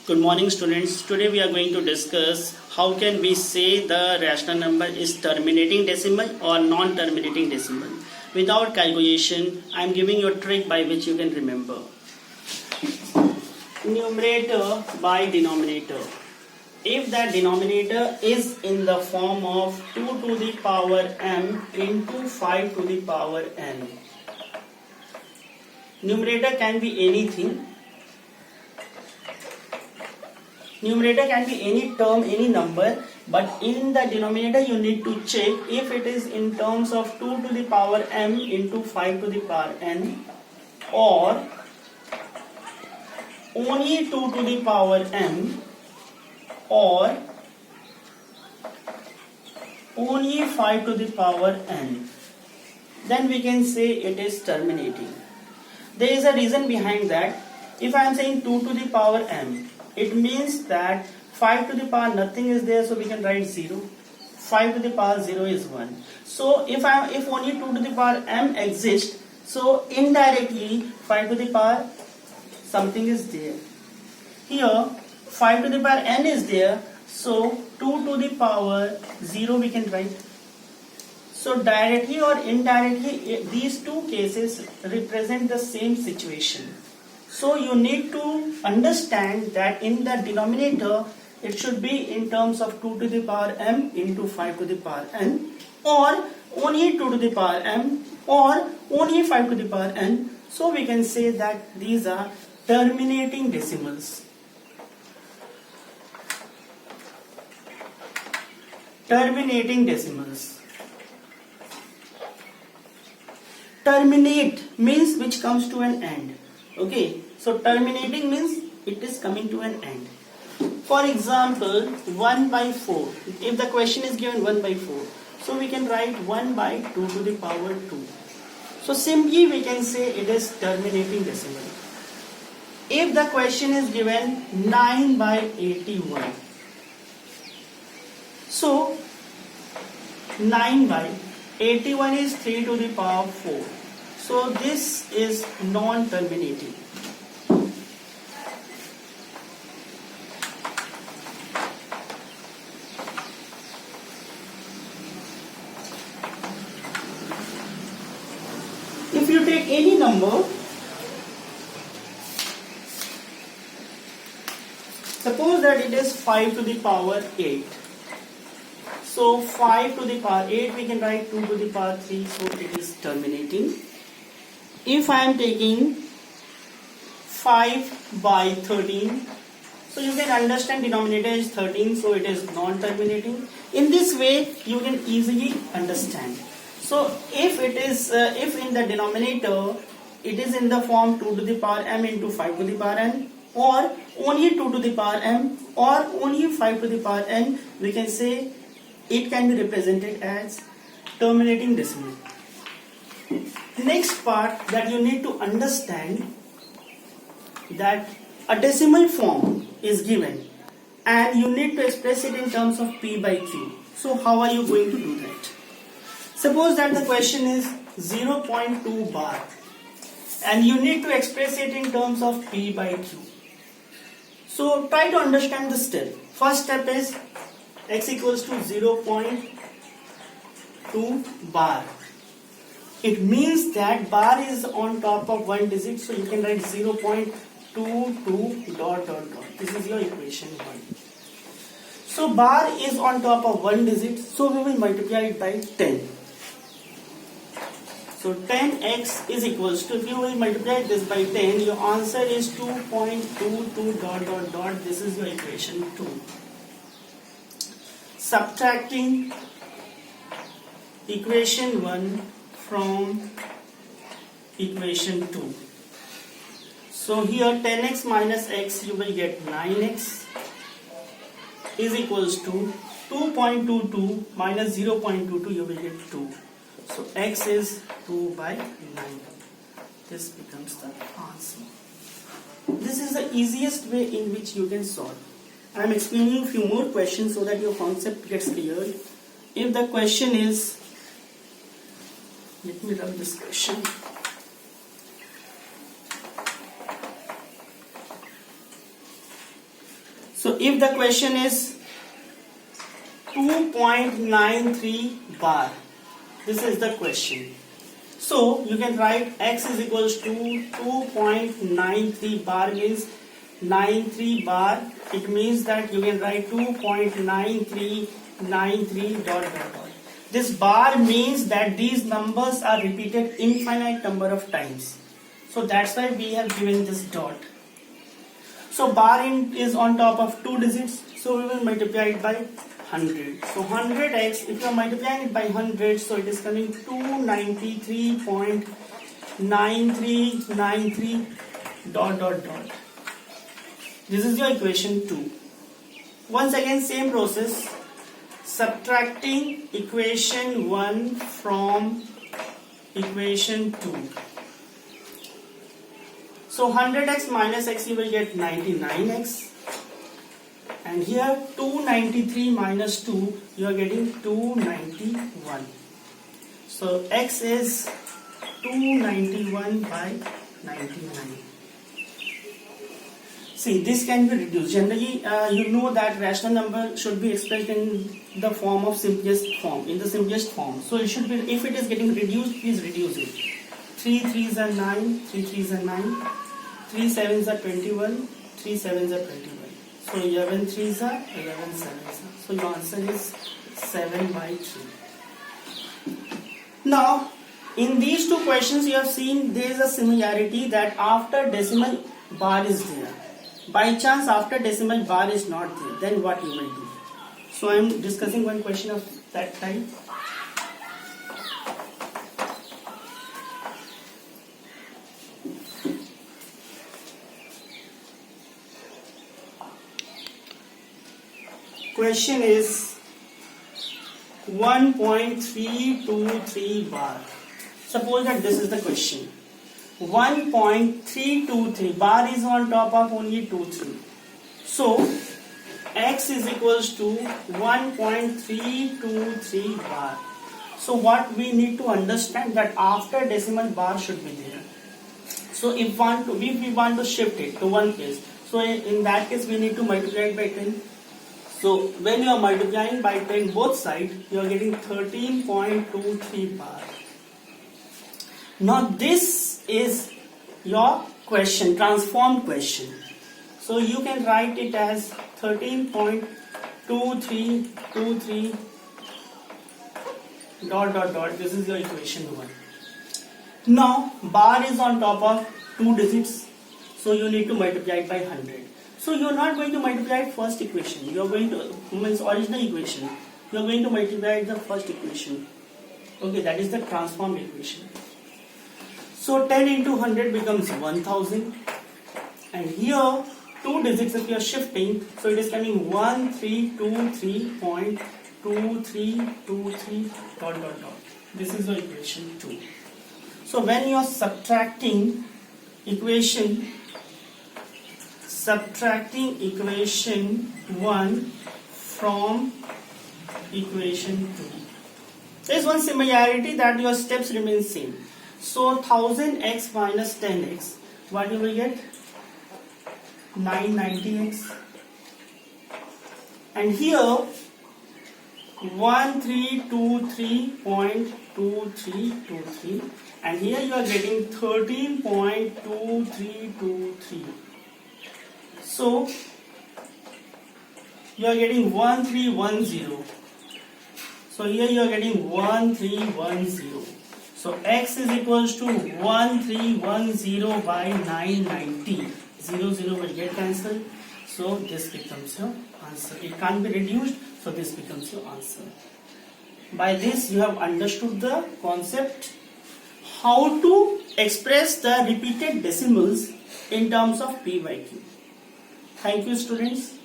Good morning students. Today we are going to discuss how can we say the rational number is terminating decimal or non-terminating decimal. Without calculation, I am giving you a trick by which you can remember. Numerator by denominator. If the denominator is in the form of 2 to the power m into 5 to the power n. Numerator can be anything. Numerator can be any term, any number, but in the denominator you need to check if it is in terms of 2 to the power m into 5 to the power n, or only 2 to the power m, or only 5 to the power n. Then we can say it is terminating. There is a reason behind that. If I am saying 2 to the power m, it means that 5 to the power nothing is there, so we can write 0. 5 to the power 0 is 1. So if only 2 to the power m exists, so indirectly 5 to the power something is there. Here 5 to the power n is there, so 2 to the power 0 we can write. So directly or indirectly these two cases represent the same situation. So you need to understand that in the denominator it should be in terms of 2 to the power m into 5 to the power n, or only 2 to the power m, or only 5 to the power n. So we can say that these are terminating decimals. Terminating decimals. Terminate means which comes to an end. Okay, so terminating means it is coming to an end. For example, 1 by 4. If the question is given 1 by 4, so we can write 1 by 2 to the power 2. So simply we can say it is terminating decimal. If the question is given 9 by 81, so 9 by 81 is 3 to the power 4. So this is non-terminating. If you take any number, suppose that it is 5 to the power 8. So 5 to the power 8 we can write 2 to the power 3, so it is terminating. If I am taking 5 by 13, so you can understand denominator is 13, so it is non-terminating. In this way you can easily understand. So if it is if in the denominator it is in the form 2 to the power m into 5 to the power n, or only 2 to the power m, or only 5 to the power n, we can say it can be represented as terminating decimal. Next part that you need to understand, that a decimal form is given and you need to express it in terms of p by q. So how are you going to do that? Suppose that the question is 0.2 bar and you need to express it in terms of p by q. So try to understand the step. First step is x equals to 0.2 bar. It means that bar is on top of one digit, so you can write 0.22 dot dot dot. This is your equation 1. So bar is on top of one digit, so we will multiply it by 10. So 10x is equals to, if you will multiply this by 10, your answer is 2.22 dot dot dot. This is your equation 2. Subtracting equation 1 from equation 2. So here 10x minus x, you will get 9x is equals to 2.22 minus 0.22, you will get 2. So x is 2 by 9. This becomes the answer. This is the easiest way in which you can solve. I am explaining a few more questions so that your concept gets cleared. If the question is, let me rub this question. So if the question is 2.93 bar, this is the question. So you can write x is equals to 2.93 bar means 93 bar. It means that you can write 2.9393 dot dot dot. This bar means that these numbers are repeated infinite number of times. So that's why we have given this dot. So bar is on top of two digits. So we will multiply it by 100. So 100x, if you are multiplying it by 100, so it is coming 293.9393 dot dot dot. This is your equation 2. Once again, same process. Subtracting equation 1 from equation 2. So 100x minus x, you will get 99x. And here 293 minus 2, you are getting 291. So x is 291 by 99. See, this can be reduced. Generally, you know that rational number should be expressed in the form of simplest form, in the simplest form. So it should be, if it is getting reduced, please reduce it. 3 3s are 9, 3 3s are 9, 3 7s are 21, 3 7s are 21. So 11 3s are 11 7s. So your answer is 7 by 3. Now, in these two questions, you have seen there is a similarity that after decimal bar is there. By chance, after decimal bar is not there, then what you will do? So I am discussing one question of that type. Question is 1.323 bar. Suppose that this is the question. 1.323 bar is on top of only 2 3. So x is equals to 1.323 bar. So what we need to understand that after decimal bar should be there. So if we want to shift it to one place, so in that case we need to multiply it by 10. So when you are multiplying by 10 both sides, you are getting 13.23 bar. Now this is your question, transformed question. So you can write it as 13.2323 dot dot dot. This is your equation 1. Now bar is on top of two digits, so you need to multiply it by 100. So you are not going to multiply first equation. You are going to means original equation. You are going to multiply the first equation. Okay, that is the transformed equation. So 10 into 100 becomes 1000. And here two digits if you are shifting, so it is coming 1323.2323 dot dot dot. This is your equation 2. So when you are subtracting equation 1 from equation 2. There is one similarity that your steps remain same. So 1000x minus 10x, what you will get? 990x. And here 1323.2323, and here you are getting 13.2323. So you are getting 1310. So here you are getting 1310. So x is equals to 1310 by 990. 0 0 will get cancelled. So this becomes your answer. It can't be reduced. So this becomes your answer. By this you have understood the concept how to express the repeated decimals in terms of p by q. Thank you, students.